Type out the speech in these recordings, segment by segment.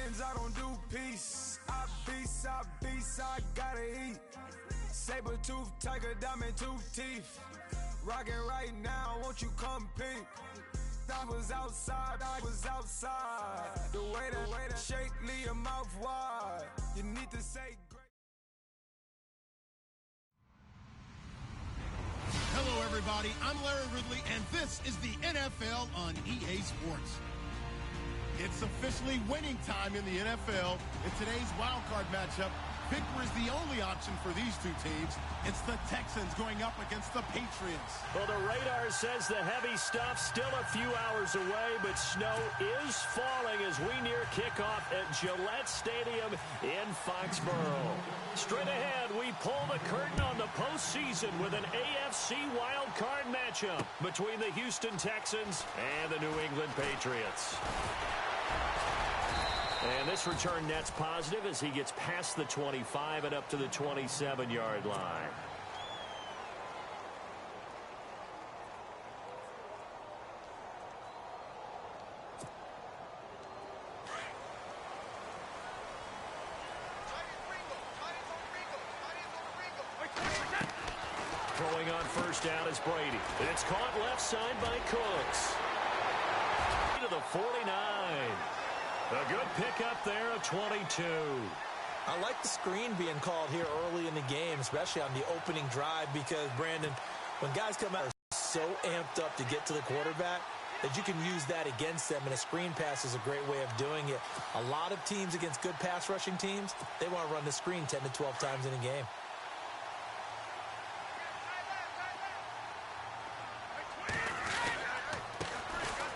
friends, I don't do peace. I beast, I gotta eat. Saber tooth, tiger, diamond tooth teeth. Rockin' right now, won't you come peek? I was outside. The way that shake, leave your mouth wide. You need to say great. Hello, everybody. I'm Larry Ridley, and this is the NFL on EA Sports. It's officially winning time in the NFL. In today's wildcard matchup, victory is the only option for these two teams. It's the Texans going up against the Patriots. Well, the radar says the heavy stuff still a few hours away, but snow is falling as we near kickoff at Gillette Stadium in Foxborough. Straight ahead, we pull the curtain on the postseason with an AFC wildcard matchup between the Houston Texans and the New England Patriots. And this return net's positive as he gets past the 25 and up to the 27-yard line. Throwing on first down is Brady. And it's caught left side by Cooks. To the 49. A good pickup there, a 22. I like the screen being called here early in the game, especially on the opening drive, because, Brandon, when guys come out so amped up to get to the quarterback that you can use that against them, and a screen pass is a great way of doing it. A lot of teams against good pass rushing teams, they want to run the screen 10 to 12 times in a game.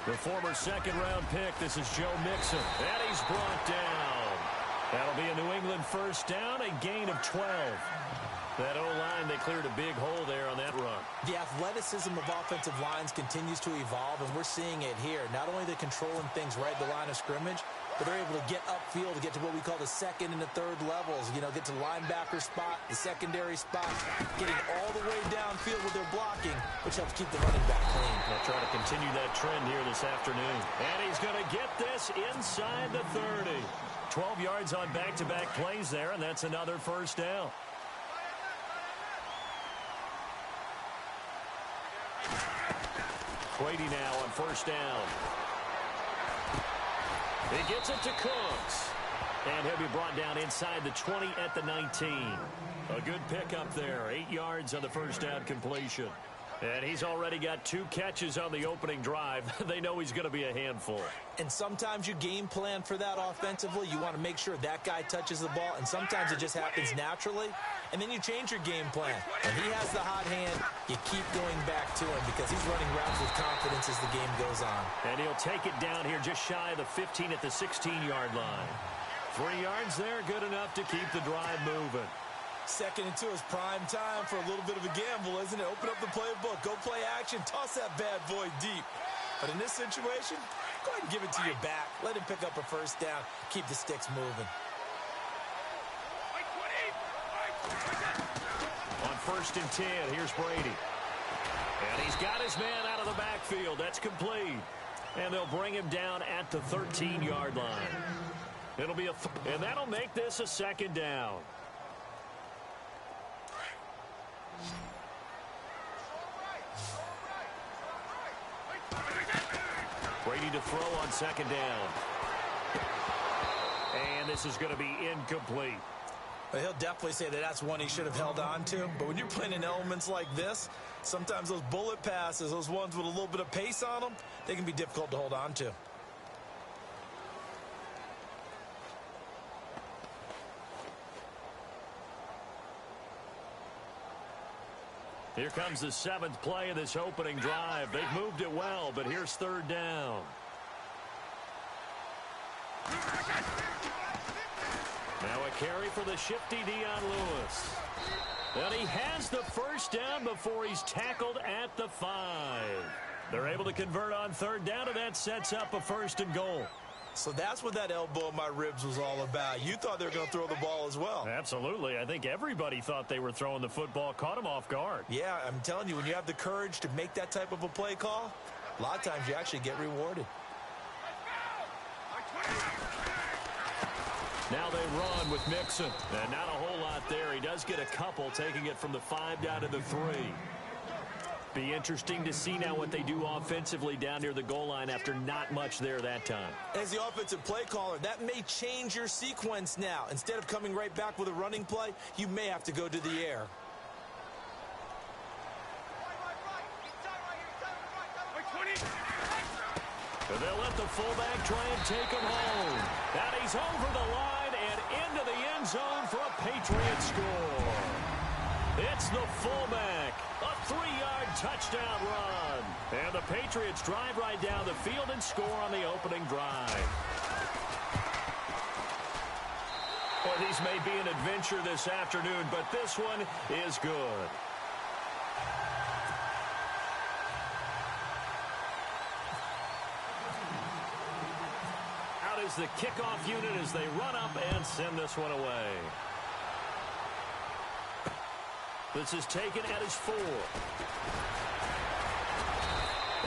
The former second-round pick, this is Joe Mixon, and he's brought down. That'll be a New England first down, a gain of 12. That O-line, they cleared a big hole there on that run. The athleticism of offensive lines continues to evolve, and we're seeing it here. Not only they're controlling things right at the line of scrimmage, but they're able to get upfield to get to what we call the second and the third levels. You know, get to the linebacker spot, the secondary spot, getting all the way downfield with their blocking, which helps keep the running back clean. They'll try to continue that trend here this afternoon. And he's going to get this inside the 30. 12 yards on back-to-back plays there, and that's another first down. Brady now on first down. He gets it to Cooks. And he'll be brought down inside the 20 at the 19. A good pickup there. 8 yards on the first down completion. And he's already got 2 catches on the opening drive. They know he's going to be a handful. And sometimes you game plan for that offensively. You want to make sure that guy touches the ball. And sometimes it just happens naturally. And then you change your game plan. When he has the hot hand, you keep going back to him because he's running routes with confidence as the game goes on. And he'll take it down here just shy of the 15 at the 16-yard line. 3 yards there, good enough to keep the drive moving. 2nd and 2 is prime time for a little bit of a gamble, isn't it? Open up the playbook, go play action, toss that bad boy deep. But in this situation, go ahead and give it to your back. Let him pick up a first down, keep the sticks moving. On 1st and 10, here's Brady. And he's got his man out of the backfield. That's complete. And they'll bring him down at the 13-yard line. It'll be and that'll make this a 2nd down. Brady to throw on 2nd down. And this is going to be incomplete. But he'll definitely say that that's one he should have held on to. But when you're playing in elements like this, sometimes those bullet passes, those ones with a little bit of pace on them, they can be difficult to hold on to. Here comes the 7th play of this opening drive. They've moved it well, but here's 3rd down. Now a carry for the shifty Dion Lewis. And he has the first down before he's tackled at the 5. They're able to convert on 3rd down, and that sets up a 1st and goal. So that's what that elbow in my ribs was all about. You thought they were going to throw the ball as well. Absolutely. I think everybody thought they were throwing the football, caught him off guard. Yeah, I'm telling you, when you have the courage to make that type of a play call, a lot of times you actually get rewarded. Now they run with Mixon. And not a whole lot there. He does get a couple, taking it from the 5 down to the 3. Be interesting to see now what they do offensively down near the goal line after not much there that time. As the offensive play caller, that may change your sequence now. Instead of coming right back with a running play, you may have to go to the air. They'll let the fullback try and take him home. And he's over the line and into the end zone for a Patriot score. It's the fullback. A 3-yard touchdown run. And the Patriots drive right down the field and score on the opening drive. Well, these may be an adventure this afternoon, but this one is good. Out is the kickoff unit as they run up and send this one away. This is taken at his 4.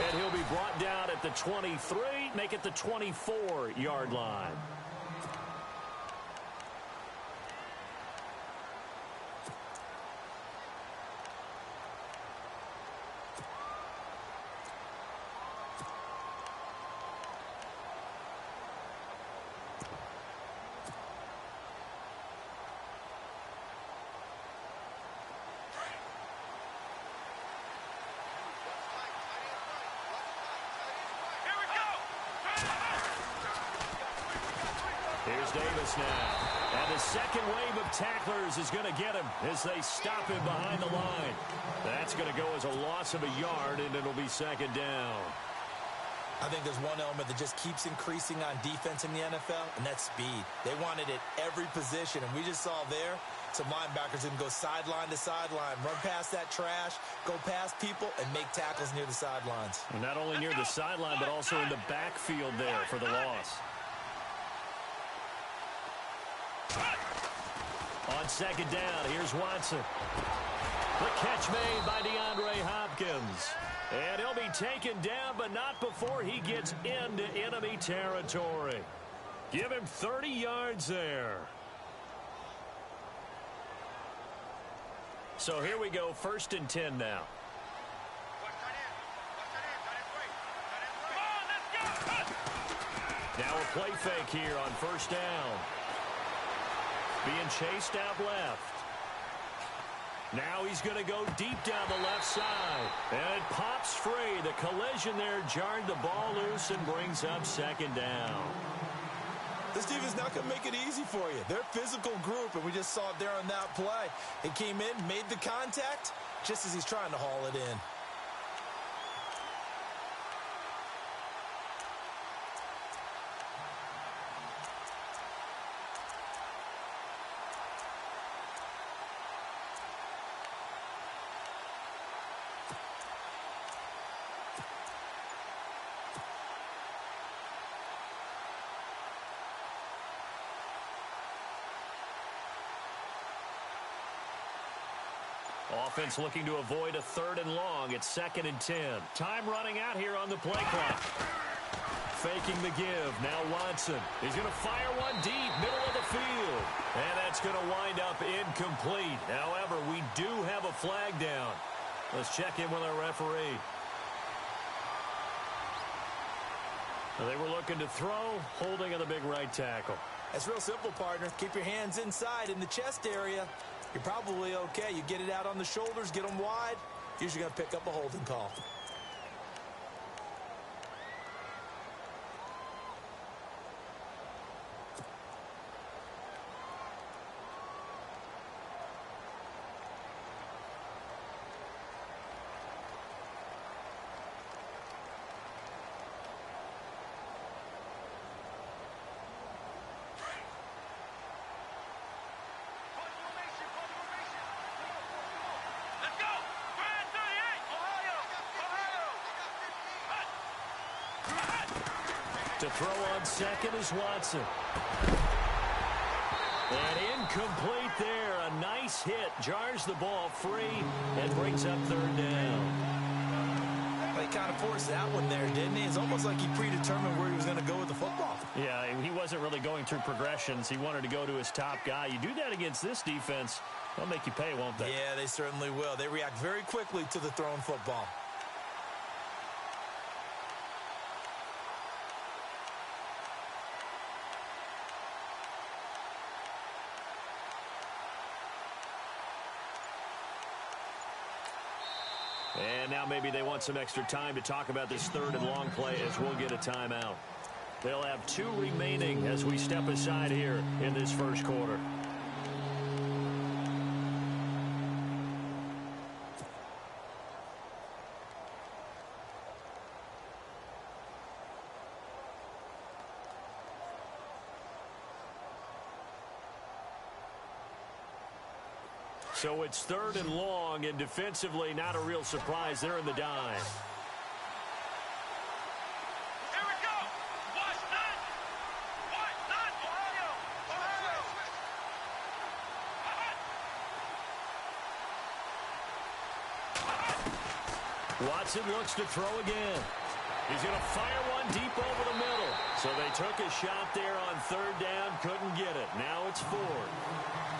And he'll be brought down at the 23, make it the 24-yard line. Here's Davis now. And the second wave of tacklers is going to get him as they stop him behind the line. That's going to go as a loss of a yard, and it'll be second down. I think there's one element that just keeps increasing on defense in the NFL, and that's speed. They want it at every position, and we just saw there some linebackers can go sideline to sideline, run past that trash, go past people, and make tackles near the sidelines. And not only near the sideline, but also in the backfield there for the loss. On second down, here's Watson. The catch made by DeAndre Hopkins. And he'll be taken down, but not before he gets into enemy territory. Give him 30 yards there. So here we go, 1st and 10 now. Now a play fake here on 1st down. Being chased out left. Now he's going to go deep down the left side. And it pops free. The collision there jarred the ball loose and brings up 2nd down. This defense not going to make it easy for you. They're a physical group, and we just saw it there on that play. He came in, made the contact, just as he's trying to haul it in. Offense looking to avoid a 3rd and long. It's 2nd and 10. Time running out here on the play clock. Faking the give. Now Watson. He's going to fire one deep, middle of the field. And that's going to wind up incomplete. However, we do have a flag down. Let's check in with our referee. They were looking to throw, holding on the big right tackle. That's real simple, partner. Keep your hands inside in the chest area. You're probably okay. You get it out on the shoulders, get them wide. Usually going to pick up a holding call. To throw on 2nd is Watson. And incomplete there. A nice hit. Jars the ball free and brings up 3rd down. He kind of forced that one there, didn't he? It's almost like he predetermined where he was going to go with the football. Yeah, he wasn't really going through progressions. He wanted to go to his top guy. You do that against this defense, they'll make you pay, won't they? Yeah, they certainly will. They react very quickly to the thrown football. And now maybe they want some extra time to talk about this third and long play as we'll get a timeout. They'll have 2 remaining as we step aside here in this first quarter. So it's third and long, and defensively, not a real surprise. They're in the dime. Here we go. Washington. Ohio. Watson looks to throw again. He's going to fire one deep over the middle. So they took a shot there on third down, couldn't get it. Now it's Ford.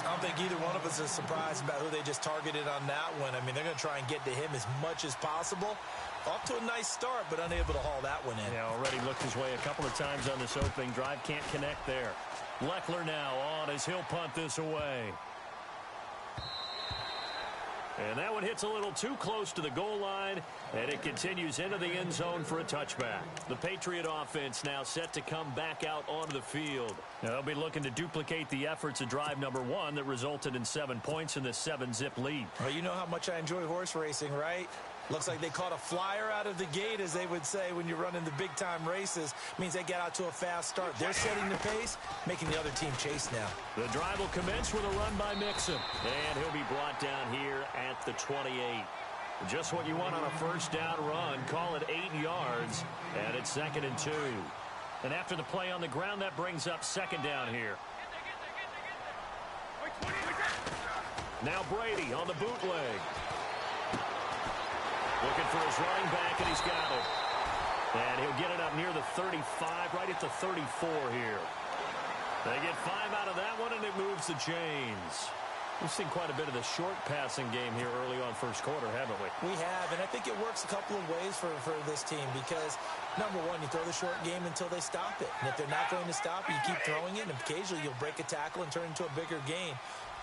I don't think either one of us is surprised about who they just targeted on that one. I mean, they're going to try and get to him as much as possible. Off to a nice start, but unable to haul that one in. Yeah, already looked his way a couple of times on this opening drive. Can't connect there. Leckler now on as he'll punt this away. And that one hits a little too close to the goal line, and it continues into the end zone for a touchback. The Patriot offense now set to come back out onto the field. Now they'll be looking to duplicate the efforts of drive number 1 that resulted in 7 points in the 7-zip lead. Well, you know how much I enjoy horse racing, right? Looks like they caught a flyer out of the gate, as they would say when you're running the big-time races. Means they get out to a fast start. They're setting the pace, making the other team chase now. The drive will commence with a run by Mixon. And he'll be brought down here at the 28. Just what you want on a first down run. Call it 8 yards, and it's 2nd and 2. And after the play on the ground, that brings up 2nd down here. Now Brady on the bootleg. Looking for his running back, and he's got it. And he'll get it up near the 35, right at the 34 here. They get 5 out of that one, and it moves the chains. We've seen quite a bit of the short passing game here early on first quarter, haven't we? We have, and I think it works a couple of ways for this team because, number one, you throw the short game until they stop it. And if they're not going to stop it, you keep throwing it, and occasionally you'll break a tackle and turn it into a bigger gain.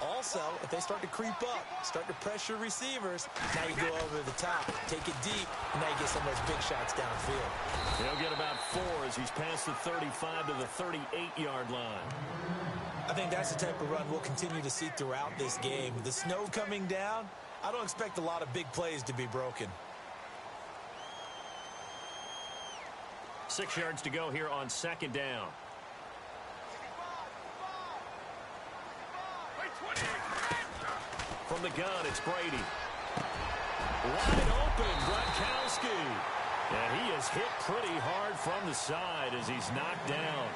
Also, if they start to creep up, start to pressure receivers, now you go over the top, take it deep, and now you get some of those big shots downfield. He'll get about 4 as he's past the 35 to the 38-yard line. I think that's the type of run we'll continue to see throughout this game. The snow coming down, I don't expect a lot of big plays to be broken. 6 yards to go here on 2nd down. From the gun, it's Brady. Wide open, Gronkowski. And he is hit pretty hard from the side as he's knocked down.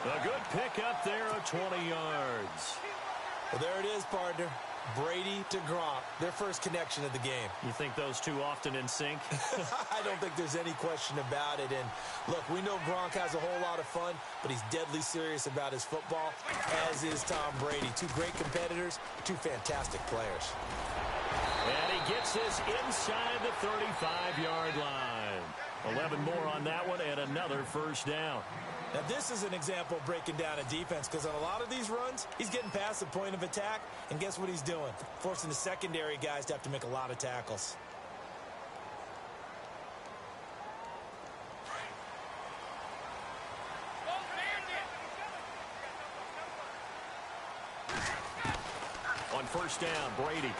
A good pickup there of 20 yards. Well, there it is, partner. Brady to Gronk, their first connection of the game. You think those two often in sync? I don't think there's any question about it. And look, we know Gronk has a whole lot of fun, but he's deadly serious about his football, as is Tom Brady. 2 great competitors, 2 fantastic players. And he gets this inside the 35-yard line. 11 more on that one and another first down. Now, this is an example of breaking down a defense because on a lot of these runs, he's getting past the point of attack, and guess what he's doing? Forcing the secondary guys to have to make a lot of tackles. On first down, Brady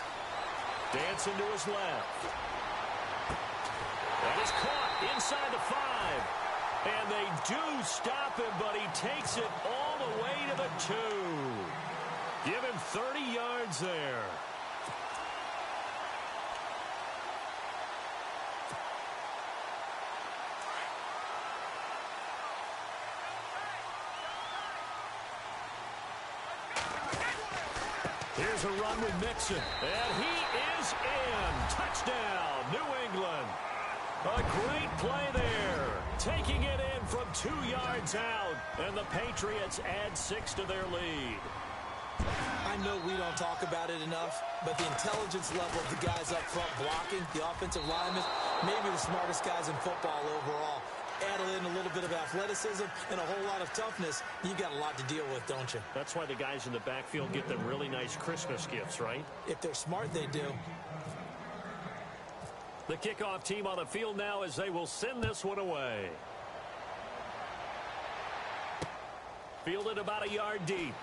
dancing to his left. That is caught inside the 5. And they do stop him, but he takes it all the way to the 2. Give him 30 yards there. Here's a run with Mixon, and he is in. Touchdown, New England. A great play there. Taking it in from 2 yards out. And the Patriots add 6 to their lead. I know we don't talk about it enough, but the intelligence level of the guys up front blocking, the offensive linemen, maybe the smartest guys in football overall. Add in a little bit of athleticism and a whole lot of toughness, you've got a lot to deal with, don't you? That's why the guys in the backfield get them really nice Christmas gifts, right? If they're smart, they do. The kickoff team on the field now as they will send this one away. Fielded about a yard deep.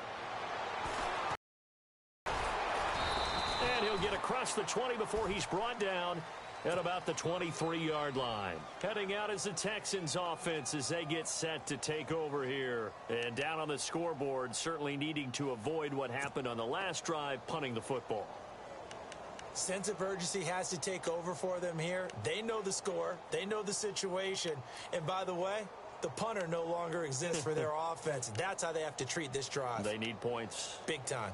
And he'll get across the 20 before he's brought down at about the 23-yard line. Heading out as the Texans offense as they get set to take over here. And down on the scoreboard, certainly needing to avoid what happened on the last drive, punting the football. Sense of urgency has to take over for them here. They know the score. They know the situation. And by the way, the punter no longer exists for their offense. That's how they have to treat this drive. They need points. Big time.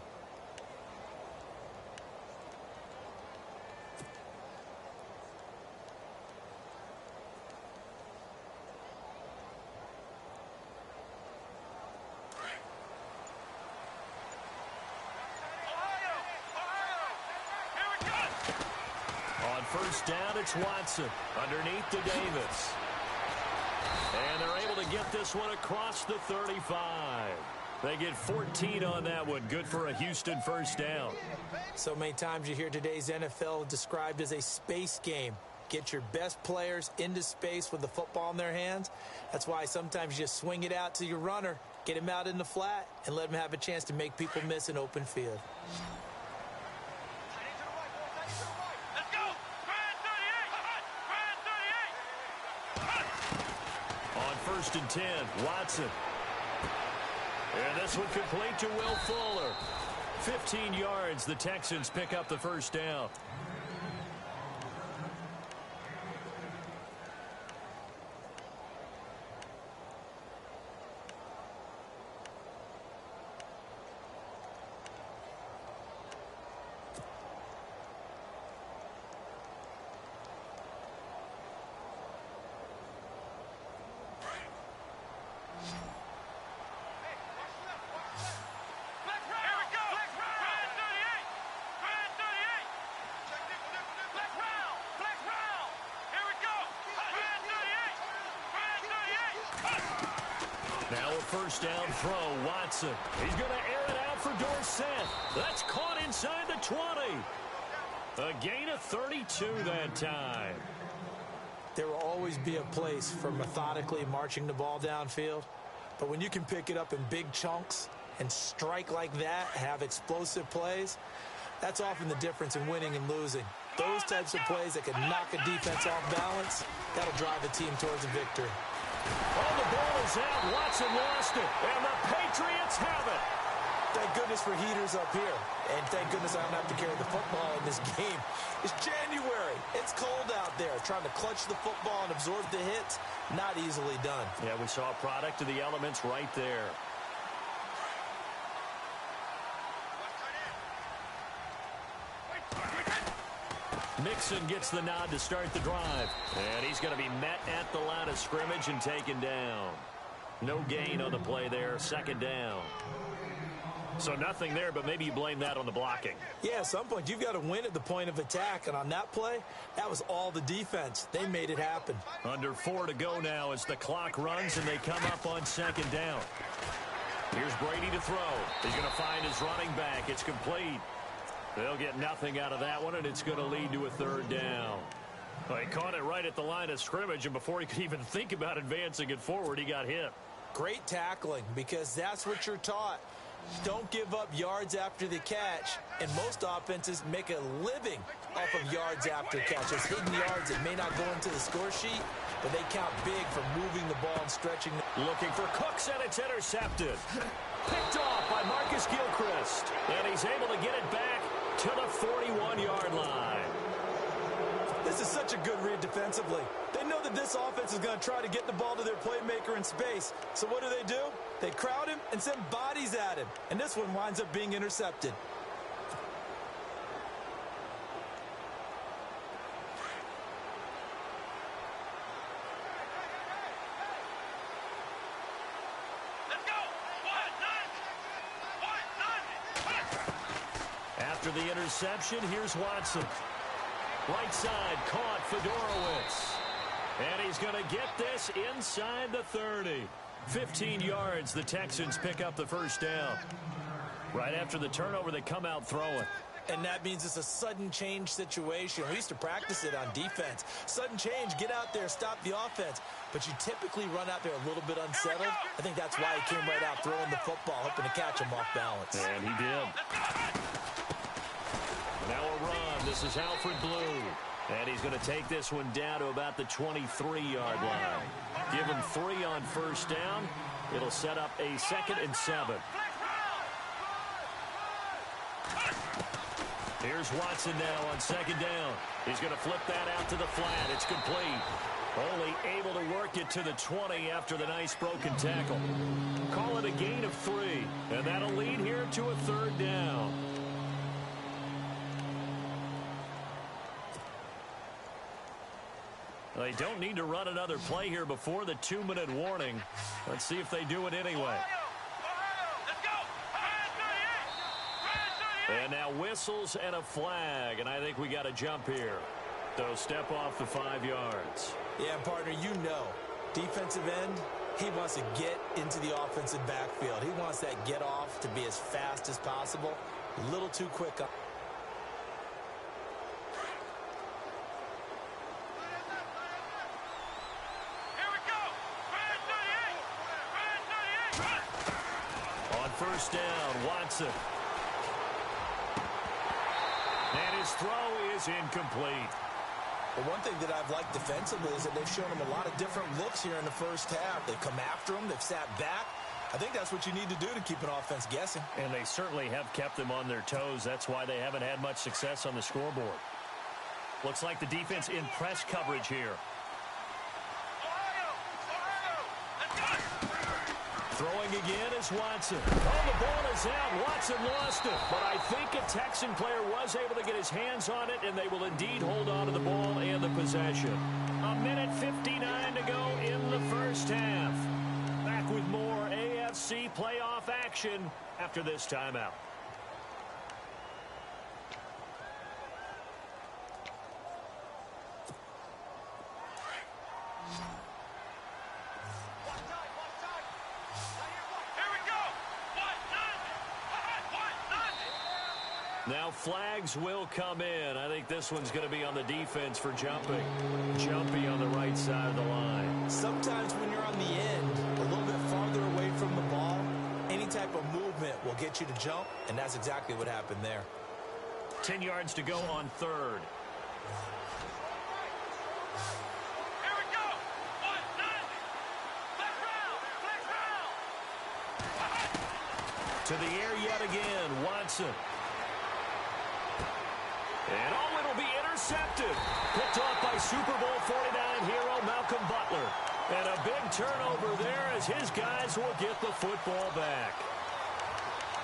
First down, it's Watson underneath to Davis. And they're able to get this one across the 35. They get 14 on that one. Good for a Houston first down. So many times you hear today's NFL described as a space game. Get your best players into space with the football in their hands. That's why sometimes you just swing it out to your runner, get him out in the flat, and let him have a chance to make people miss an open field. First and 10, Watson. And this one complete to Will Fuller. 15 yards, the Texans pick up the first down. Now a first down throw, Watson. He's going to air it out for Dorsett. That's caught inside the 20. A gain of 32 that time. There will always be a place for methodically marching the ball downfield. But when you can pick it up in big chunks and strike like that, have explosive plays, that's often the difference in winning and losing. Those types of plays that can knock a defense off balance, that'll drive a team towards a victory. Oh, the ball is out. Watson lost it. And the Patriots have it. Thank goodness for heaters up here. And thank goodness I don't have to carry the football in this game. It's January. It's cold out there. Trying to clutch the football and absorb the hits, not easily done. Yeah, we saw a product of the elements right there. Mixon gets the nod to start the drive. And he's going to be met at the line of scrimmage and taken down. No gain on the play there. Second down. So nothing there, but maybe you blame that on the blocking. Yeah, at some point you've got to win at the point of attack. And on that play, that was all the defense. They made it happen. Under 4 to go now as the clock runs and they come up on second down. Here's Brady to throw. He's going to find his running back. It's complete. They'll get nothing out of that one, and it's going to lead to a third down. Well, he caught it right at the line of scrimmage, and before he could even think about advancing it forward, he got hit. Great tackling, because that's what you're taught. Don't give up yards after the catch, and most offenses make a living off of yards after catches. Hidden yards that may not go into the score sheet, but they count big for moving the ball and stretching. Looking for Cooks, and it's intercepted. Picked off by Marcus Gilchrist, and he's able to get it back to the 41-yard line. This is such a good read defensively. They know that this offense is going to try to get the ball to their playmaker in space. So what do? They crowd him and send bodies at him. And this one winds up being intercepted. After the interception, here's Watson. Right side, caught Fedorowicz. And he's going to get this inside the 30. 15 yards, the Texans pick up the first down. Right after the turnover, they come out throwing. And that means it's a sudden change situation. We used to practice it on defense. Sudden change, get out there, stop the offense. But you typically run out there a little bit unsettled. I think that's why he came right out throwing the football, hoping to catch him off balance. And he did. Now a run. This is Alfred Blue. And he's going to take this one down to about the 23-yard line. Give him 3 on first down. It'll set up a 2nd and 7. Here's Watson now on 2nd down. He's going to flip that out to the flat. It's complete. Only able to work it to the 20 after the nice broken tackle. Call it a gain of 3. And that'll lead here to a 3rd down. They don't need to run another play here before the 2-minute warning. Let's see if they do it anyway. And now whistles and a flag, and I think we got to jump here. So step off the 5 yards. Yeah, partner, you know, defensive end, he wants to get into the offensive backfield. He wants that get off to be as fast as possible. A little too quick. On first down, Watson. And his throw is incomplete. Well, one thing that I've liked defensively is that they've shown him a lot of different looks here in the first half. They've come after him. They've sat back. I think that's what you need to do to keep an offense guessing. And they certainly have kept them on their toes. That's why they haven't had much success on the scoreboard. Looks like the defense in press coverage here. Throwing again is Watson. Oh, the ball is out. Watson lost it. But I think a Texan player was able to get his hands on it, and they will indeed hold on to the ball and the possession. 1:59 to go in the first half. Back with more AFC playoff action after this timeout. Now flags will come in. I think this one's going to be on the defense for jumping. Jumpy on the right side of the line. Sometimes when you're on the end, a little bit farther away from the ball, any type of movement will get you to jump, and that's exactly what happened there. 10 yards to go on 3rd. Here we go. 1-9. To the air yet again, Watson. And oh, it'll be intercepted. Picked off by Super Bowl 49 hero Malcolm Butler. And a big turnover there as his guys will get the football back.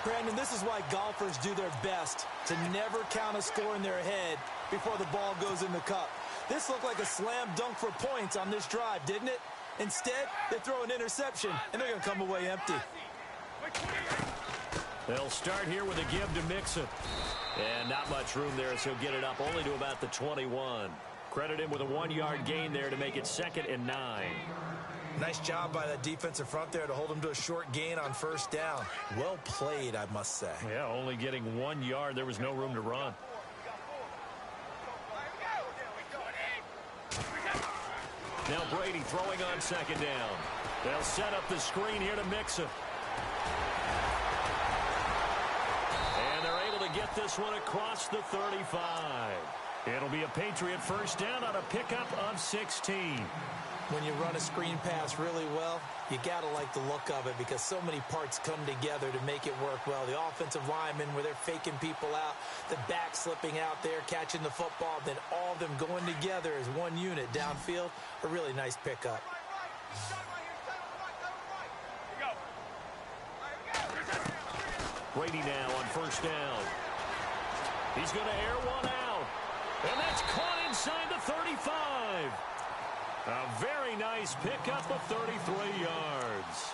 Brandon, this is why golfers do their best to never count a score in their head before the ball goes in the cup. This looked like a slam dunk for points on this drive, didn't it? Instead, they throw an interception, and they're going to come away empty. They'll start here with a give to Mixon. And not much room there, so he'll get it up only to about the 21. Credit him with a 1-yard gain there to make it 2nd and 9. Nice job by that defensive front there to hold him to a short gain on first down. Well played, I must say. Yeah, only getting 1 yard. There was no room to run. Now Brady throwing on 2nd down. They'll set up the screen here to Mixon. And they're able to get this one across the 35. It'll be a Patriot first down on a pickup of 16. When you run a screen pass really well, you got to like the look of it because so many parts come together to make it work well. The offensive linemen where they're faking people out, the back slipping out there, catching the football, then all of them going together as one unit downfield. A really nice pickup. Brady now on first down. He's going to air one out. And that's caught inside the 35. A very nice pickup of 33 yards.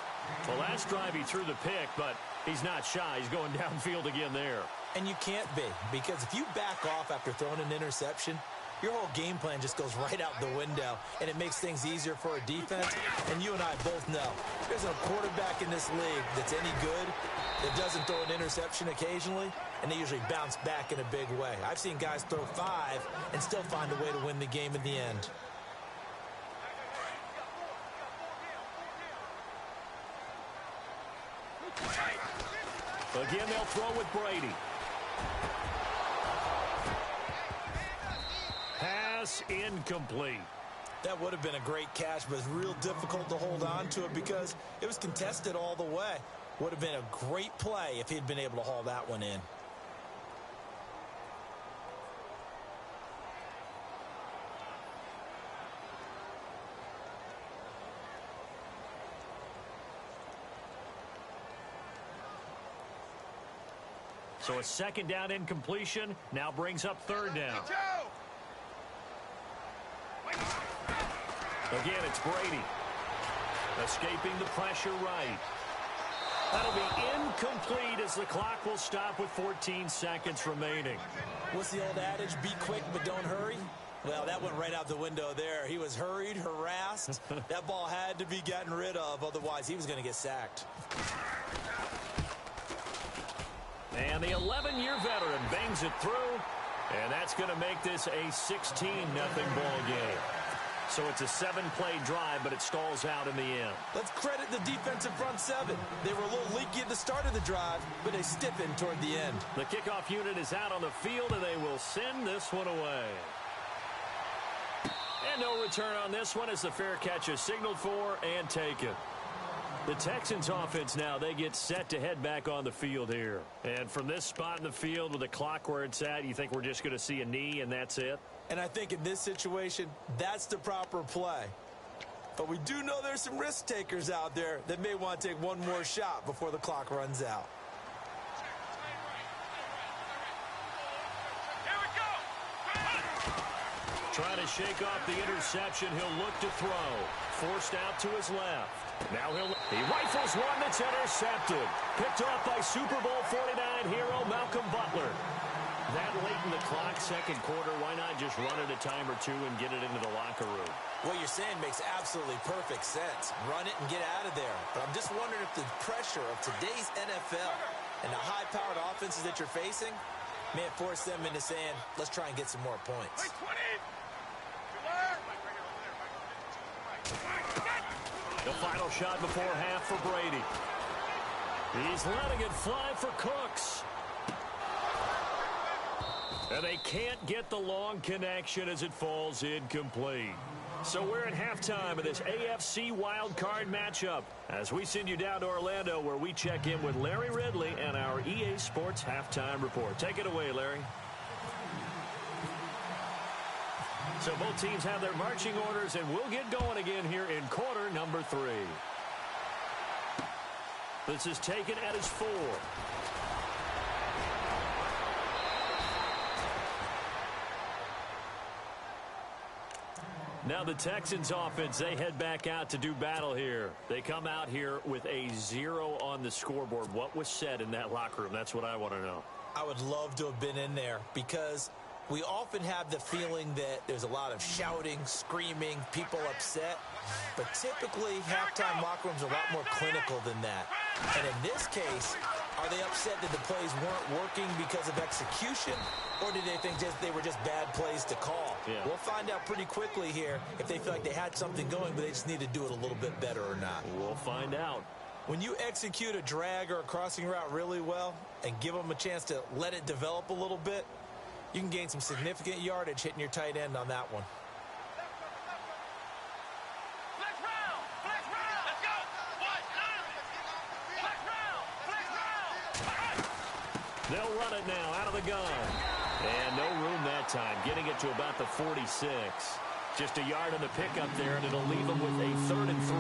Well, last drive he threw the pick, but he's not shy. He's going downfield again there. And you can't be, because if you back off after throwing an interception, your whole game plan just goes right out the window, and it makes things easier for a defense. And you and I both know there's a quarterback in this league that's any good that doesn't throw an interception occasionally, and they usually bounce back in a big way. I've seen guys throw 5 and still find a way to win the game in the end. Again, they'll throw with Brady. Pass incomplete. That would have been a great catch, but it's real difficult to hold on to it because it was contested all the way. Would have been a great play if he'd been able to haul that one in. So a second down incompletion now brings up third down. Again, it's Brady. Escaping the pressure right. That'll be incomplete as the clock will stop with 14 seconds remaining. What's the old adage? Be quick, but don't hurry? Well, that went right out the window there. He was hurried, harassed. That ball had to be gotten rid of, otherwise he was going to get sacked. And the 11-year veteran bangs it through, and that's going to make this a 16-0 ball game. So it's a 7-play drive, but it stalls out in the end. Let's credit the defensive front 7. They were a little leaky at the start of the drive, but they stiffened toward the end. The kickoff unit is out on the field, and they will send this one away. And no return on this one as the fair catch is signaled for and taken. The Texans offense now, they get set to head back on the field here. And from this spot in the field with the clock where it's at, you think we're just going to see a knee and that's it? And I think in this situation, that's the proper play. But we do know there's some risk takers out there that may want to take one more shot before the clock runs out. Trying to shake off the interception. He'll look to throw. Forced out to his left. Now he rifles one that's intercepted. Picked off by Super Bowl 49 hero Malcolm Butler. That late in the clock, second quarter, why not just run it a time or two and get it into the locker room? What you're saying makes absolutely perfect sense. Run it and get out of there. But I'm just wondering if the pressure of today's NFL and the high-powered offenses that you're facing may have forced them into saying, let's try and get some more points. The final shot before half for Brady. He's letting it fly for Cooks. And they can't get the long connection as it falls incomplete. So we're at halftime of this AFC wildcard matchup as we send you down to Orlando where we check in with Larry Ridley and our EA Sports Halftime Report. Take it away, Larry. So both teams have their marching orders, and we'll get going again here in quarter number 3. This is taken at his 4. Now the Texans offense, they head back out to do battle here. They come out here with a 0 on the scoreboard. What was said in that locker room? That's what I want to know. I would love to have been in there because we often have the feeling that there's a lot of shouting, screaming, people upset. But typically, halftime locker rooms are a lot more clinical than that. And in this case, are they upset that the plays weren't working because of execution? Or did they think they were just bad plays to call? Yeah. We'll find out pretty quickly here if they feel like they had something going, but they just need to do it a little bit better or not. We'll find out. When you execute a drag or a crossing route really well and give them a chance to let it develop a little bit, you can gain some significant yardage hitting your tight end on that one. They'll run it now out of the gun. And no room that time, getting it to about the 46. Just a yard on the pickup there, and it'll leave them with a 3rd and 3.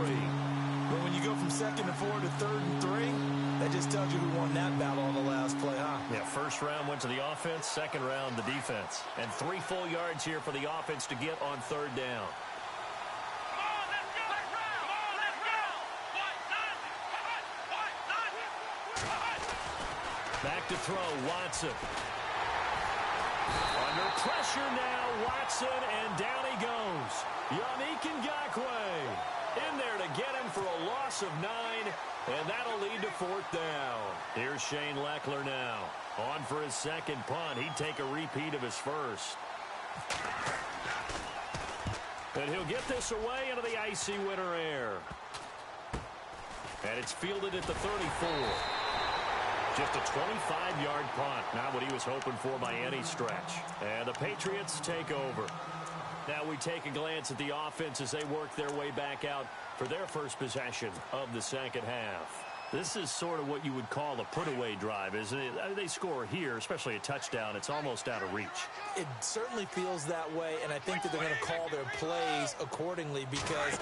But when you go from 2nd and 4 to 3rd and 3, that just tells you who won that battle on the last play, huh? Yeah, first round went to the offense, second round the defense. And 3 full yards here for the offense to get on 3rd down. Back to throw, Watson. Under pressure now, Watson, and down he goes. Yannick Ngakoue in there to get him for a loss of 9, and that'll lead to 4th down. Here's Shane Leckler now. On for his second punt. He'd take a repeat of his first. And he'll get this away into the icy winter air. And it's fielded at the 34. Just a 25-yard punt. Not what he was hoping for by any stretch. And the Patriots take over. Now we take a glance at the offense as they work their way back out for their first possession of the second half. This is sort of what you would call a put-away drive, isn't it? They score here, especially a touchdown. It's almost out of reach. It certainly feels that way, and I think that they're going to call their plays accordingly because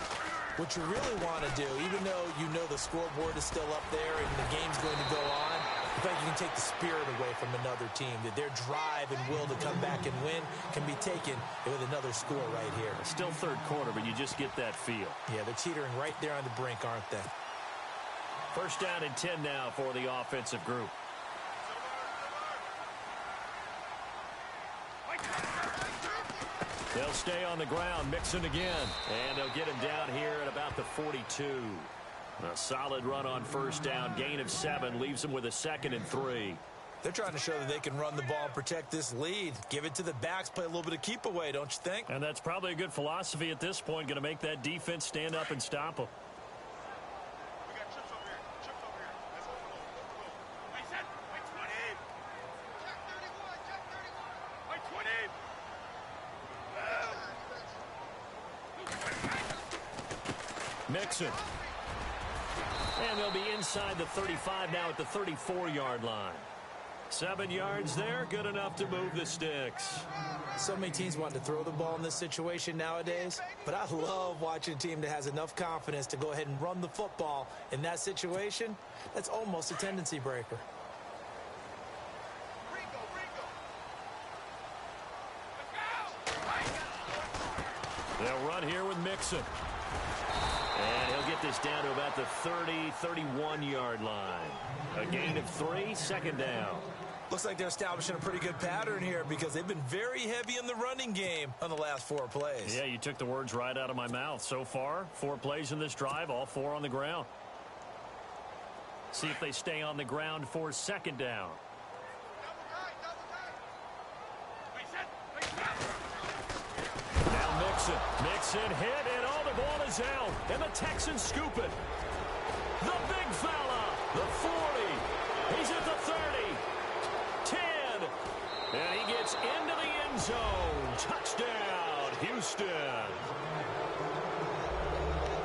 what you really want to do, even though you know the scoreboard is still up there and the game's going to go on, in fact, you can take the spirit away from another team, that their drive and will to come back and win can be taken with another score right here. Still third quarter, but you just get that feel. Yeah, they're teetering right there on the brink, aren't they? First down and 10 now for the offensive group. They'll stay on the ground, Mixon again. And they'll get him down here at about the 42. A solid run on first down. Gain of 7 leaves them with a 2nd and 3. They're trying to show that they can run the ball and protect this lead. Give it to the backs, play a little bit of keep away, don't you think? And that's probably a good philosophy at this point. Going to make that defense stand up and stop them. Mixon. And they'll be inside the 35 now at the 34-yard line. 7 yards there, good enough to move the sticks. So many teams want to throw the ball in this situation nowadays, but I love watching a team that has enough confidence to go ahead and run the football in that situation. That's almost a tendency breaker. They'll run here with Mixon. And he'll get this down to about the 31-yard line. A gain of 3, 2nd down. Looks like they're establishing a pretty good pattern here because they've been very heavy in the running game on the last 4 plays. Yeah, you took the words right out of my mouth. So far, 4 plays in this drive, all 4 on the ground. See if they stay on the ground for 2nd down. Now Mixon hit, and all the ball is out. And the Texans scoop it. The big fella, the 40. He's at the 30. 10. And he gets into the end zone. Touchdown, Houston.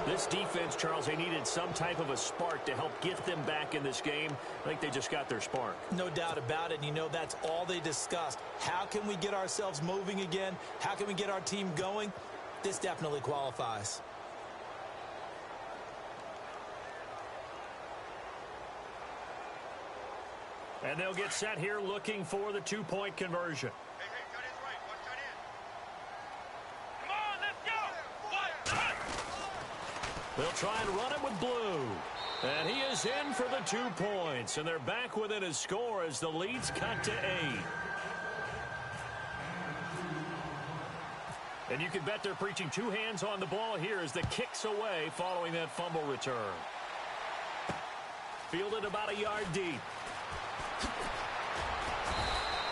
This defense, Charles, they needed some type of a spark to help get them back in this game. I think they just got their spark. No doubt about it. And you know, that's all they discussed. How can we get ourselves moving again? How can we get our team going? This definitely qualifies. And they'll get set here looking for the 2-point conversion. They'll try and run it with Blue. And he is in for the 2 points. And they're back within a score as the lead's cut to 8. And you can bet they're preaching 2 hands on the ball here as the kick's away following that fumble return. Fielded about a yard deep.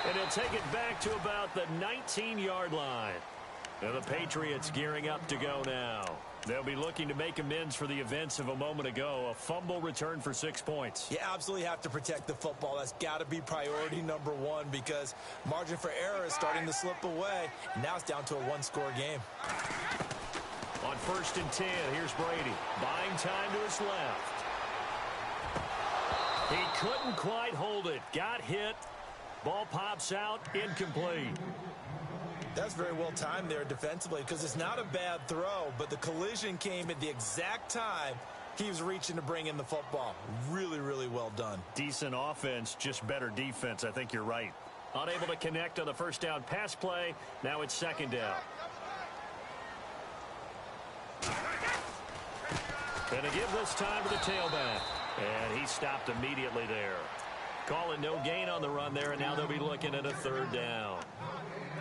And he'll take it back to about the 19-yard line. And the Patriots gearing up to go now. They'll be looking to make amends for the events of a moment ago. A fumble return for 6 points. You absolutely have to protect the football. That's got to be priority number 1 because margin for error is starting to slip away. Now it's down to a 1-score game. On 1st and 10, here's Brady. Buying time to his left. He couldn't quite hold it. Got hit. Ball pops out. Incomplete. That's very well timed there defensively because it's not a bad throw, but the collision came at the exact time he was reaching to bring in the football. Really, really well done. Decent offense, just better defense. I think you're right. Unable to connect on the first down pass play. Now it's 2nd down. And to give this time to the tailback. And he stopped immediately there. Call it no gain on the run there, and now they'll be looking at a third down.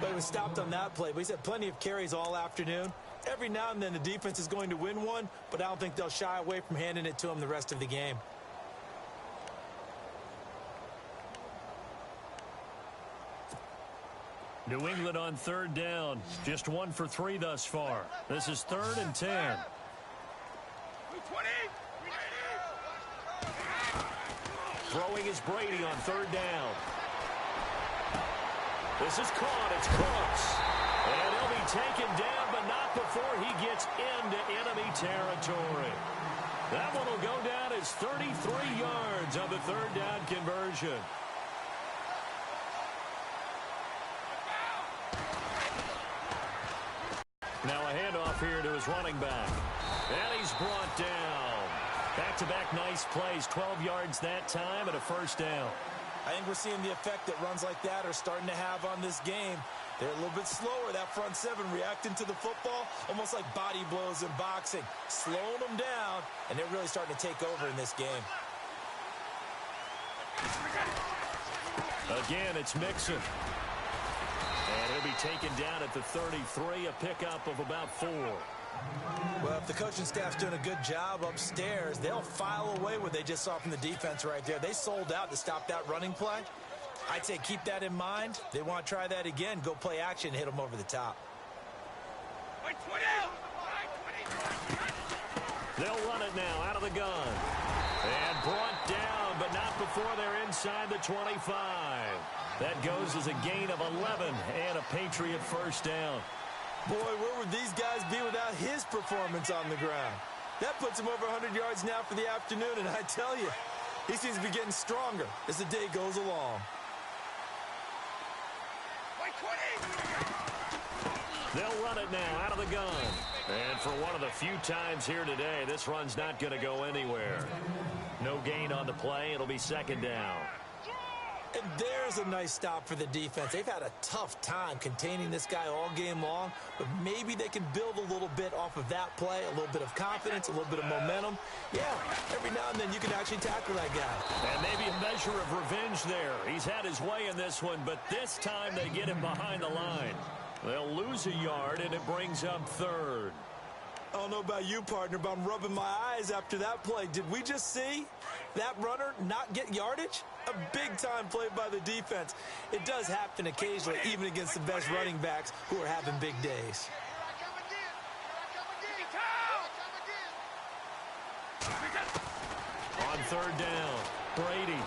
But he was stopped on that play. But he's had plenty of carries all afternoon. Every now and then the defense is going to win one, but I don't think they'll shy away from handing it to him the rest of the game. New England on third down. Just 1 for 3 thus far. This is 3rd and 10. Throwing is Brady on third down. This is caught. It's Cooks. And he'll be taken down, but not before he gets into enemy territory. That one will go down as 33 yards on the third down conversion. Now a handoff here to his running back. And he's brought down. Back-to-back nice plays, 12 yards that time and a first down. I think we're seeing the effect that runs like that are starting to have on this game. They're a little bit slower, that front seven, reacting to the football, almost like body blows in boxing, slowing them down, and they're really starting to take over in this game. Again, it's Mixon. And he'll be taken down at the 33, a pickup of about 4. Well, if the coaching staff's doing a good job upstairs, they'll file away what they just saw from the defense right there. They sold out to stop that running play. I'd say keep that in mind. They want to try that again. Go play action, hit them over the top. They'll run it now out of the gun. And brought down, but not before they're inside the 25. That goes as a gain of 11 and a Patriot first down. Boy, where would these guys be without his performance on the ground? That puts him over 100 yards now for the afternoon, and I tell you, he seems to be getting stronger as the day goes along. They'll run it now out of the gun. And for one of the few times here today, this run's not going to go anywhere. No gain on the play. It'll be second down. And there's a nice stop for the defense. They've had a tough time containing this guy all game long, but maybe they can build a little bit off of that play, a little bit of confidence, a little bit of momentum. Yeah, every now and then you can actually tackle that guy. And maybe a measure of revenge there. He's had his way in this one, but this time they get him behind the line. They'll lose a yard, and it brings up third. I don't know about you, partner, but I'm rubbing my eyes after that play. Did we just see that runner not get yardage? A big-time play by the defense. It does happen occasionally, even against the best running backs who are having big days. On third down, Brady.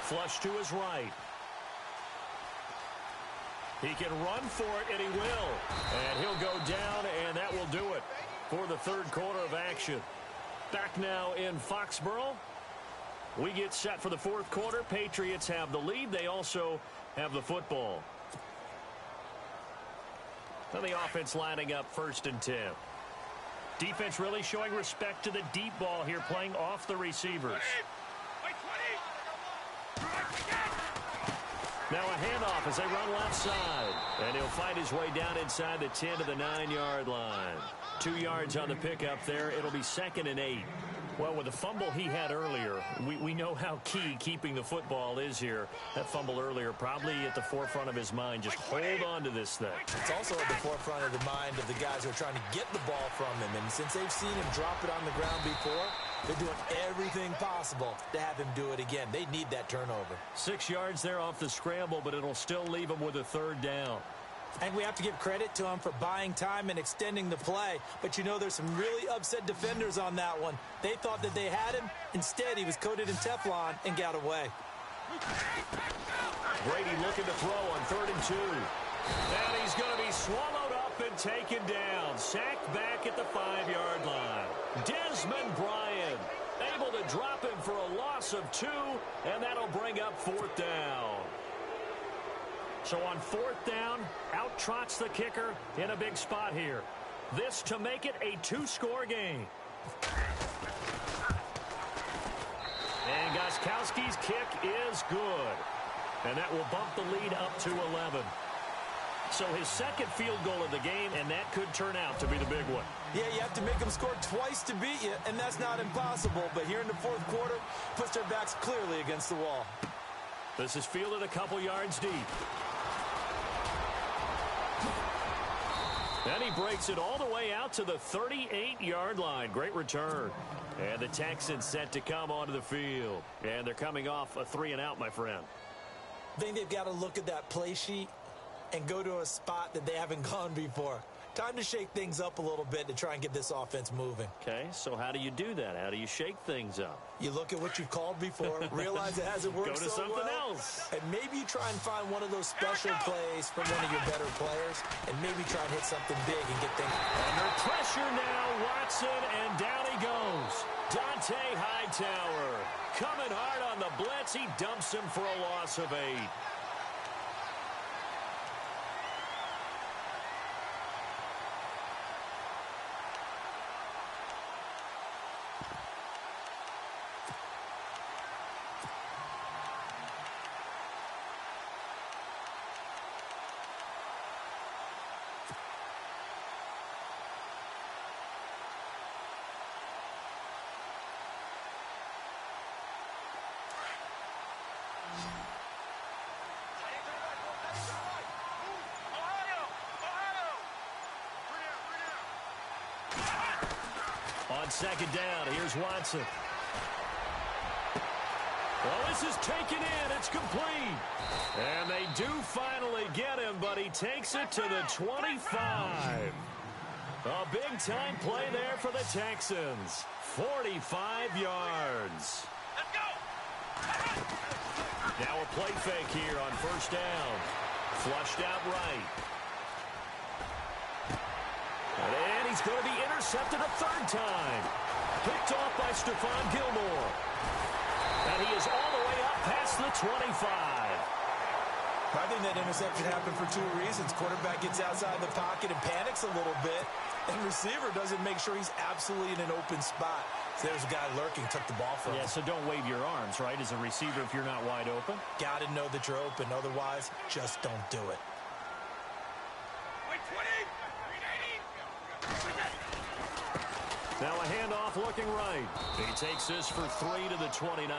Flush to his right. He can run for it, and he will. And he'll go down, and that will do it for the third quarter of action. Back now in Foxborough. We get set for the fourth quarter. Patriots have the lead. They also have the football. And the offense lining up 1st and 10. Defense really showing respect to the deep ball here, playing off the receivers. Now a handoff as they run left side. And he'll fight his way down inside the 10 to the 9-yard line. 2 yards on the pickup there. It'll be 2nd and 8. Well, with the fumble he had earlier, we know how key keeping the football is here. That fumble earlier probably at the forefront of his mind. Just hold on to this thing. It's also at the forefront of the mind of the guys who are trying to get the ball from him. And since they've seen him drop it on the ground before, they're doing everything possible to have him do it again. They need that turnover. 6 yards there off the scramble, but it'll still leave him with a third down. And we have to give credit to him for buying time and extending the play. But, you know, there's some really upset defenders on that one. They thought that they had him. Instead, he was coated in Teflon and got away. Brady looking to throw on 3rd and 2. And he's going to be swallowed up and taken down. Sacked back at the 5-yard line. Desmond Bryant able to drop him for a loss of 2, and that'll bring up 4th down. So on 4th down, out trots the kicker in a big spot here. This to make it a 2-score game. And Gostkowski's kick is good. And that will bump the lead up to 11. So his second field goal of the game, and that could turn out to be the big one. Yeah, you have to make them score twice to beat you, and that's not impossible. But here in the fourth quarter, puts their backs clearly against the wall. This is fielded a couple yards deep. And he breaks it all the way out to the 38-yard line. Great return. And the Texans set to come onto the field. And they're coming off a 3-and-out, my friend. I think they've got to look at that play sheet and go to a spot that they haven't gone before. Time to shake things up a little bit to try and get this offense moving. Okay, so how do you do that? How do you shake things up? You look at what you've called before, realize it hasn't worked so well. Go to something else. And maybe you try and find one of those special plays from one of your better players, and maybe try and hit something big and get things. Under pressure now, Watson, and down he goes. Dante Hightower coming hard on the blitz. He dumps him for a loss of 8. On second down, here's Watson. Well, this is taken in. It's complete. And they do finally get him, but he takes it to the 25. A big-time play there for the Texans. 45 yards. Let's go. Now a play fake here on first down. Flushed out right. And he's going to be intercepted a third time. Picked off by Stephon Gilmore. And he is all the way up past the 25. I think that interception happened for 2 reasons. Quarterback gets outside the pocket and panics a little bit. And receiver doesn't make sure he's absolutely in an open spot. So there's a guy lurking, took the ball from him. Yeah, so don't wave your arms, right, as a receiver if you're not wide open. Got to know that you're open. Otherwise, just don't do it. Wait, 20. Now a handoff looking right. He takes this for 3 to the 29.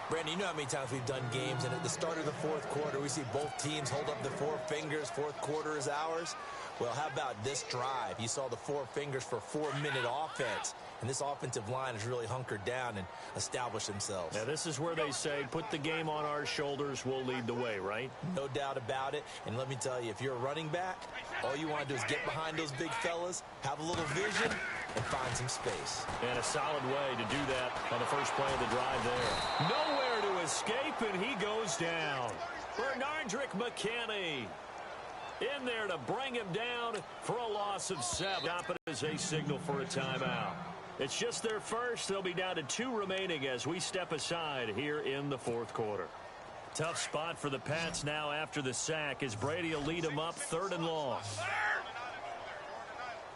Brandon, you know how many times we've done games, and at the start of the fourth quarter, we see both teams hold up the 4 fingers. Fourth quarter is ours. Well, how about this drive? You saw the 4 fingers for 4-minute offense, and this offensive line has really hunkered down and established themselves. Now, this is where they say, put the game on our shoulders, we'll lead the way, right? No doubt about it. And let me tell you, if you're a running back, all you want to do is get behind those big fellas, have a little vision, and find some space. And a solid way to do that on the first play of the drive there. Nowhere to escape, and he goes down. Bernardrick McKinney in there to bring him down for a loss of 7. Stop it as a signal for a timeout. It's just their first. They'll be down to 2 remaining as we step aside here in the fourth quarter. Tough spot for the Pats now after the sack as Brady will lead them up 3rd and long.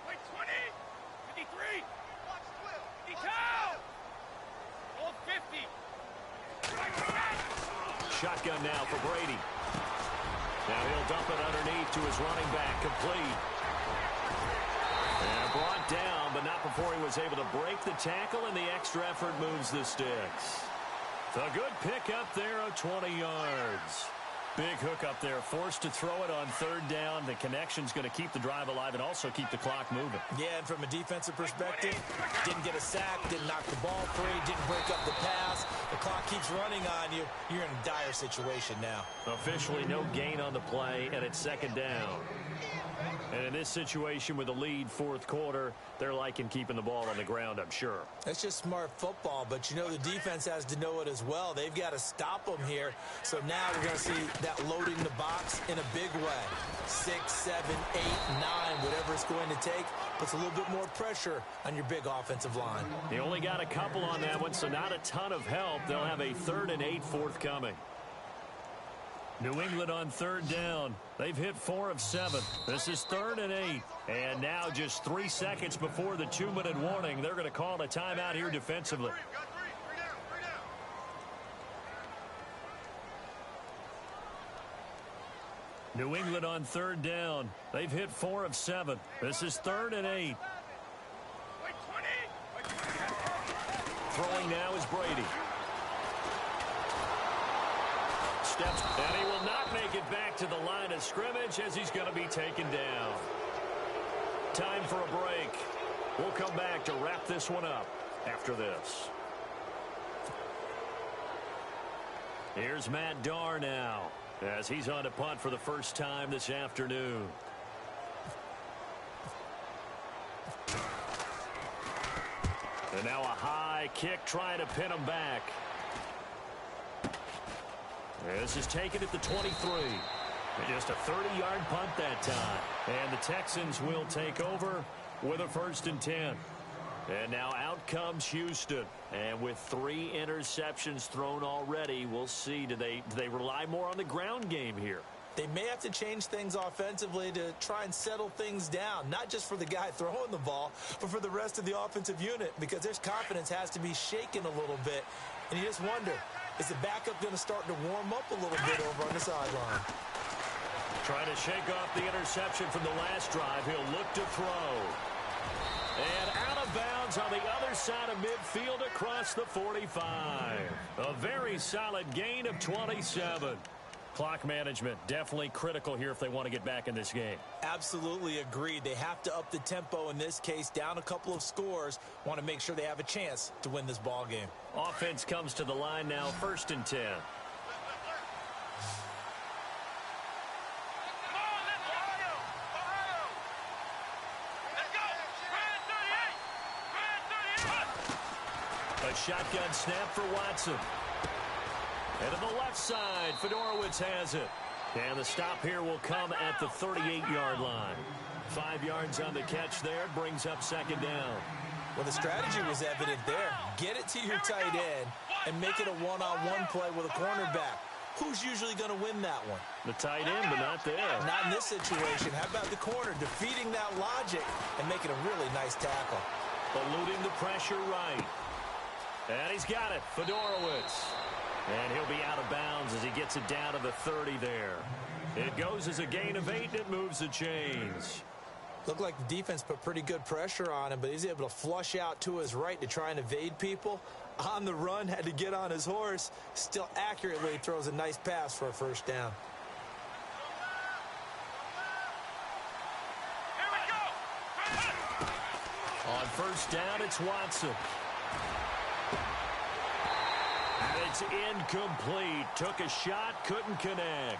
Wait, 20. 53. 52. Old 50. Shotgun now for Brady. Now he'll dump it underneath to his running back, complete. And brought down, but not before he was able to break the tackle, and the extra effort moves the sticks. A good pick up there of 20 yards. Big hook up there, forced to throw it on 3rd down. The connection's going to keep the drive alive and also keep the clock moving. Yeah, and from a defensive perspective, didn't get a sack, didn't knock the ball free, didn't break up the pass. The clock keeps running on you. You're in a dire situation now. Officially no gain on the play, and it's 2nd down. And in this situation with the lead 4th quarter, they're liking keeping the ball on the ground, I'm sure. That's just smart football, but you know the defense has to know it as well. They've got to stop them here. So now we're going to see that loading the box in a big way. 6, 7, 8, 9, whatever it's going to take, puts a little bit more pressure on your big offensive line. They only got a couple on that one, so not a ton of help. They'll have a 3rd and 8 forthcoming. New England on 3rd down. They've hit 4 of 7. This is 3rd and 8. And now just 3 seconds before the 2-minute warning, they're going to call a timeout here defensively. New England on third down. They've hit 4 of 7. This is 3rd and 8. Throwing now is Brady. Steps, and he will not make it back to the line of scrimmage as he's going to be taken down. Time for a break. We'll come back to wrap this one up after this. Here's Matt Darr now as he's on to punt for the first time this afternoon. And now a high kick trying to pin him back. This is taken at the 23. Just a 30-yard punt that time. And the Texans will take over with a 1st and 10. And now out comes Houston. And with 3 interceptions thrown already, we'll see. Do they rely more on the ground game here? They may have to change things offensively to try and settle things down, not just for the guy throwing the ball, but for the rest of the offensive unit, because their confidence has to be shaken a little bit. And you just wonder, is the backup going to start to warm up a little bit over on the sideline? Trying to shake off the interception from the last drive. He'll look to throw. And out of bounds on the other side of midfield across the 45. A very solid gain of 27. Clock management definitely critical here if they want to get back in this game. Absolutely agreed. They have to up the tempo in this case, down a couple of scores. Want to make sure they have a chance to win this ball game. Offense comes to the line now, 1st and 10. A shotgun snap for Watson. And to the left side, Fedorowicz has it. And the stop here will come at the 38-yard line. 5 yards on the catch there, brings up 2nd down. Well, the strategy was evident there. Get it to your tight end and make it a one-on-one play with a cornerback. Who's usually going to win that one? The tight end, but not there. Not in this situation. How about the corner defeating that logic and making a really nice tackle? Eluding the pressure right. And he's got it, Fedorowicz. And he'll be out of bounds as he gets it down to the 30 there. It goes as a gain of 8, and it moves the chains. Looked like the defense put pretty good pressure on him, but he's able to flush out to his right to try and evade people. On the run, had to get on his horse. Still accurately throws a nice pass for a 1st down. Here we go. On 1st down, it's Watson. And it's incomplete. Took a shot, couldn't connect.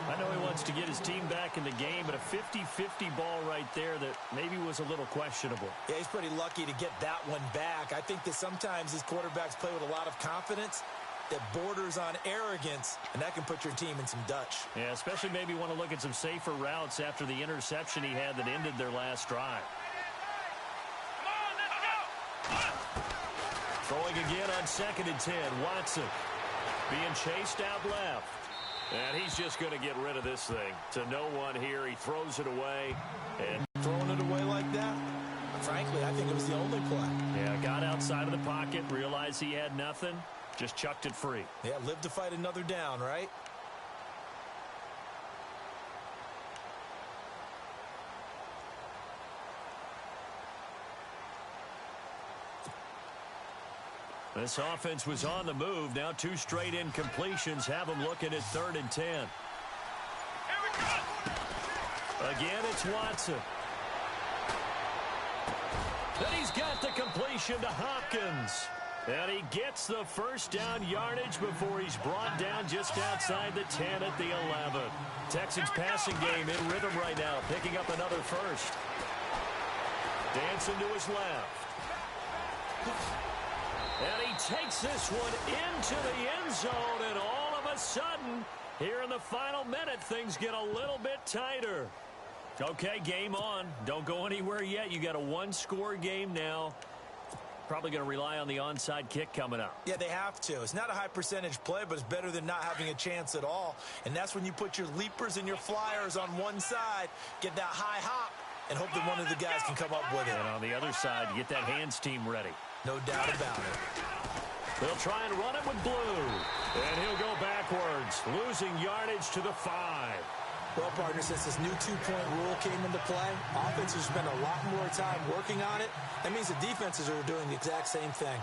I know he wants to get his team back in the game, but a 50-50 ball right there that maybe was a little questionable. Yeah, he's pretty lucky to get that one back. I think that sometimes these quarterbacks play with a lot of confidence that borders on arrogance, and that can put your team in some Dutch. Yeah, especially maybe want to look at some safer routes after the interception he had that ended their last drive. Throwing again on 2nd and 10. Watson being chased out left. And he's just going to get rid of this thing to no one here. He throws it away. And throwing it away like that? Frankly, I think it was the only play. Yeah, got outside of the pocket, realized he had nothing, just chucked it free. Yeah, live to fight another down, right? This offense was on the move. Now 2 straight incompletions have them looking at 3rd and 10. Here we go. Again, it's Watson. Then he's got the completion to Hopkins. And he gets the 1st down yardage before he's brought down just outside the 10 at the 11. Texans passing game in rhythm right now, picking up another 1st. Dancing to his left. And he takes this one into the end zone, and all of a sudden, here in the final minute, things get a little bit tighter. Okay, game on. Don't go anywhere yet. You got a 1-score game now. Probably going to rely on the onside kick coming up. Yeah, they have to. It's not a high percentage play, but it's better than not having a chance at all. And that's when you put your leapers and your flyers on one side, get that high hop, and hope that one of the guys can come up with it. And on the other side, get that hands team ready. No doubt about it. They'll try and run it with Blue. And he'll go backwards, losing yardage to the 5. Well, partner, since this new two-point rule came into play, offenses spend a lot more time working on it. That means the defenses are doing the exact same thing.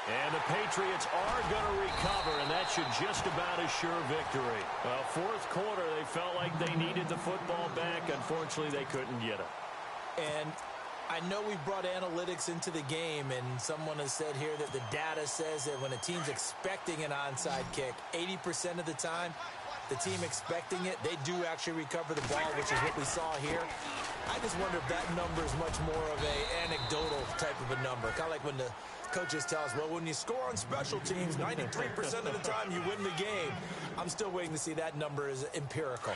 And the Patriots are going to recover, and that should just about assure victory. Well, fourth quarter, they felt like they needed the football back. Unfortunately, they couldn't get it. And I know we brought analytics into the game, and someone has said here that the data says that when a team's expecting an onside kick, 80% of the time, the team expecting it, they do actually recover the ball, which is what we saw here. I just wonder if that number is much more of an anecdotal type of a number. Kind of like when the coaches tell us, well, when you score on special teams, 93% of the time you win the game. I'm still waiting to see that number is empirical.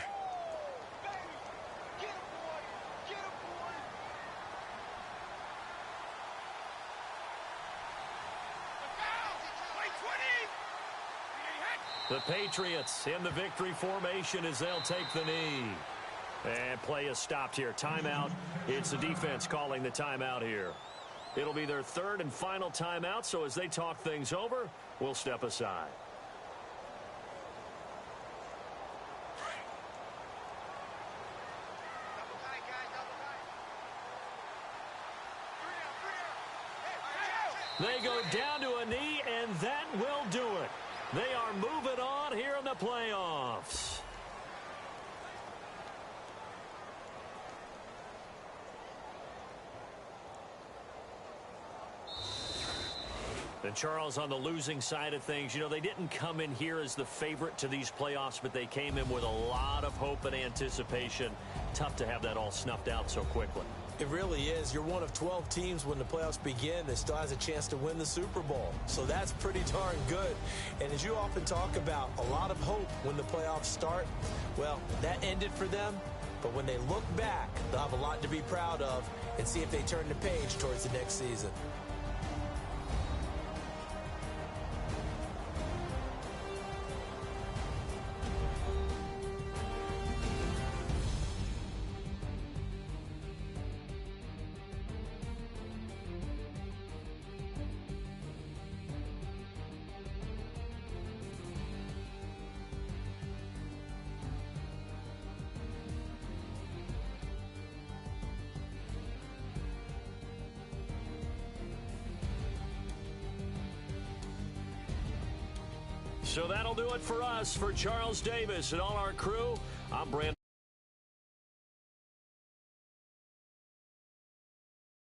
The Patriots in the victory formation as they'll take the knee. And play is stopped here. Timeout. It's the defense calling the timeout here. It'll be their third and final timeout, so as they talk things over, we'll step aside. They go down to a knee, and that will do it. They are moving on here in the playoffs. And Charles, on the losing side of things, you know, they didn't come in here as the favorite to these playoffs, but they came in with a lot of hope and anticipation. Tough to have that all snuffed out so quickly. It really is. You're one of 12 teams when the playoffs begin that still has a chance to win the Super Bowl. So that's pretty darn good. And as you often talk about, a lot of hope when the playoffs start. Well, that ended for them. But when they look back, they'll have a lot to be proud of and see if they turn the page towards the next season. So that'll do it for us. For Charles Davis and all our crew, I'm Brandon.